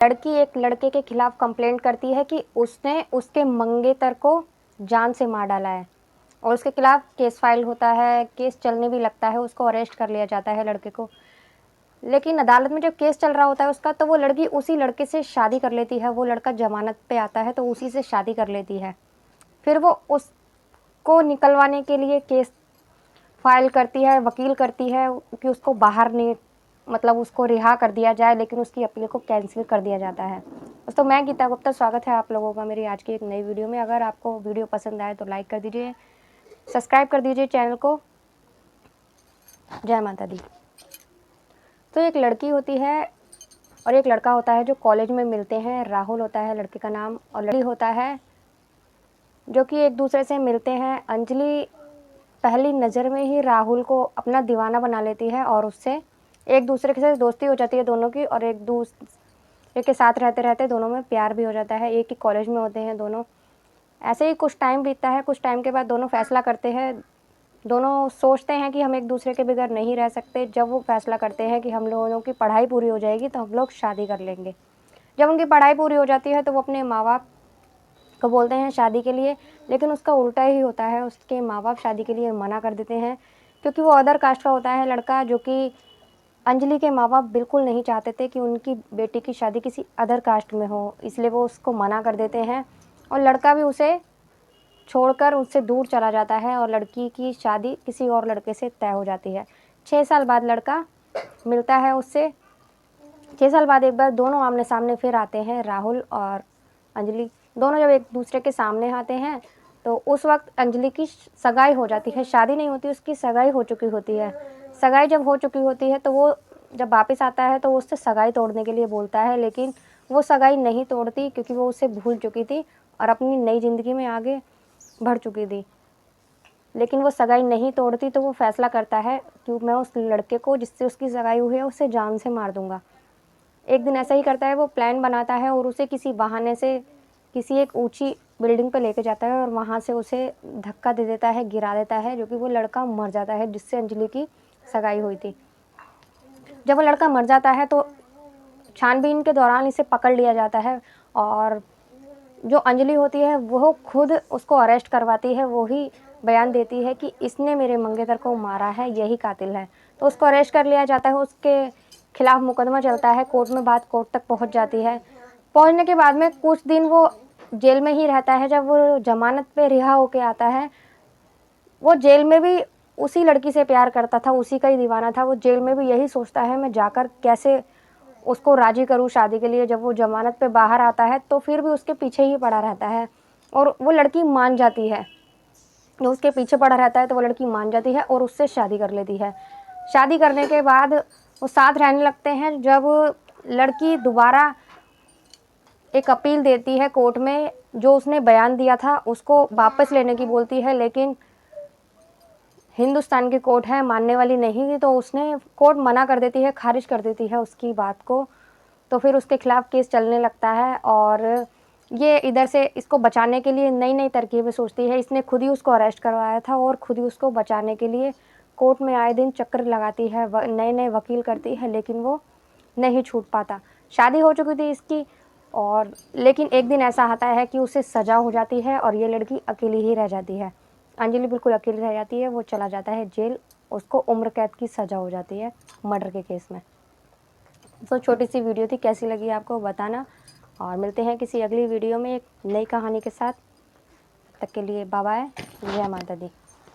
लड़की एक लड़के के खिलाफ कंप्लेंट करती है कि उसने उसके मंगेतर को जान से मार डाला है और उसके खिलाफ केस फाइल होता है, केस चलने भी लगता है, उसको अरेस्ट कर लिया जाता है लड़के को। लेकिन अदालत में जब केस चल रहा होता है उसका, तो वो लड़की उसी लड़के से शादी कर लेती है। वो लड़का जमानत पे आता है तो उसी से शादी कर लेती है। फिर वो उसको निकलवाने के लिए केस फाइल करती है, वकील करती है कि उसको बाहर नहीं, मतलब उसको रिहा कर दिया जाए, लेकिन उसकी अपील को कैंसिल कर दिया जाता है। दोस्तों, मैं गीता गुप्ता, स्वागत है आप लोगों का मेरी आज की एक नई वीडियो में। अगर आपको वीडियो पसंद आए तो लाइक कर दीजिए, सब्सक्राइब कर दीजिए चैनल को। जय माता दी। तो एक लड़की होती है और एक लड़का होता है जो कॉलेज में मिलते हैं। राहुल होता है लड़के का नाम और लड़की होता है जो कि एक दूसरे से मिलते हैं। अंजलि पहली नज़र में ही राहुल को अपना दीवाना बना लेती है और उससे एक दूसरे के साथ दोस्ती हो जाती है दोनों की, और एक दूसरे के साथ रहते रहते दोनों में प्यार भी हो जाता है। एक ही कॉलेज में होते हैं दोनों। ऐसे ही कुछ टाइम बीतता है। कुछ टाइम के बाद दोनों फैसला करते हैं, दोनों सोचते हैं कि हम एक दूसरे के बगैर नहीं रह सकते। जब वो फैसला करते हैं कि हम लोगों की पढ़ाई पूरी हो जाएगी तो हम लोग शादी कर लेंगे। जब उनकी पढ़ाई पूरी हो जाती है तो वो अपने माँ बाप को बोलते हैं शादी के लिए, लेकिन उसका उल्टा ही होता है। उसके माँ बाप शादी के लिए मना कर देते हैं क्योंकि वो अदर कास्ट का होता है लड़का, जो कि अंजलि के माँ बाप बिल्कुल नहीं चाहते थे कि उनकी बेटी की शादी किसी अदर कास्ट में हो, इसलिए वो उसको मना कर देते हैं। और लड़का भी उसे छोड़कर उससे दूर चला जाता है और लड़की की शादी किसी और लड़के से तय हो जाती है। 6 साल बाद लड़का मिलता है उससे। 6 साल बाद एक बार दोनों आमने सामने फिर आते हैं। राहुल और अंजलि दोनों जब एक दूसरे के सामने आते हैं तो उस वक्त अंजलि की सगाई हो जाती है। शादी नहीं होती, उसकी सगाई हो चुकी होती है। सगाई जब हो चुकी होती है तो वो जब वापस आता है तो वो उससे सगाई तोड़ने के लिए बोलता है, लेकिन वो सगाई नहीं तोड़ती क्योंकि वो उसे भूल चुकी थी और अपनी नई ज़िंदगी में आगे बढ़ चुकी थी। लेकिन वो सगाई नहीं तोड़ती तो वो फैसला करता है कि मैं उस लड़के को जिससे उसकी सगाई हुई है उसे जान से मार दूंगा। एक दिन ऐसा ही करता है, वो प्लान बनाता है और उसे किसी बहाने से किसी एक ऊंची बिल्डिंग पर लेके जाता है और वहाँ से उसे धक्का दे देता है, गिरा देता है, जो कि वो लड़का मर जाता है जिससे अंजलि की सगाई हुई थी। जब वो लड़का मर जाता है तो छानबीन के दौरान इसे पकड़ लिया जाता है और जो अंजलि होती है वो खुद उसको अरेस्ट करवाती है। वो ही बयान देती है कि इसने मेरे मंगेतर को मारा है, यही कातिल है। तो उसको अरेस्ट कर लिया जाता है, उसके खिलाफ मुकदमा चलता है कोर्ट में, बात कोर्ट तक पहुंच जाती है। पहुंचने के बाद में कुछ दिन वो जेल में ही रहता है। जब वो जमानत पे रिहा होके आता है, वो जेल में भी उसी लड़की से प्यार करता था, उसी का ही दीवाना था। वो जेल में भी यही सोचता है मैं जाकर कैसे उसको राजी करूं शादी के लिए। जब वो जमानत पे बाहर आता है तो फिर भी उसके पीछे ही पड़ा रहता है और वो लड़की मान जाती है। जो उसके पीछे पड़ा रहता है तो वो लड़की मान जाती है और उससे शादी कर लेती है। शादी करने के बाद वो साथ रहने लगते हैं। जब लड़की दोबारा एक अपील देती है कोर्ट में, जो उसने बयान दिया था उसको वापस लेने की बोलती है, लेकिन हिंदुस्तान की कोर्ट है, मानने वाली नहीं थी, तो उसने कोर्ट मना कर देती है, खारिज कर देती है उसकी बात को। तो फिर उसके खिलाफ केस चलने लगता है और ये इधर से इसको बचाने के लिए नई नई तरकीबें सोचती है। इसने खुद ही उसको अरेस्ट करवाया था और खुद ही उसको बचाने के लिए कोर्ट में आए दिन चक्कर लगाती है, नए नए वकील करती है, लेकिन वो नहीं छूट पाता। शादी हो चुकी थी इसकी, और लेकिन एक दिन ऐसा आता है कि उसे सज़ा हो जाती है और ये लड़की अकेली ही रह जाती है। अंजलि बिल्कुल अकेली रह जाती है। वो चला जाता है जेल, उसको उम्र कैद की सज़ा हो जाती है मर्डर के केस में। तो छोटी सी वीडियो थी, कैसी लगी आपको बताना, और मिलते हैं किसी अगली वीडियो में एक नई कहानी के साथ। तब तक के लिए बाय बाय। जय माता दी।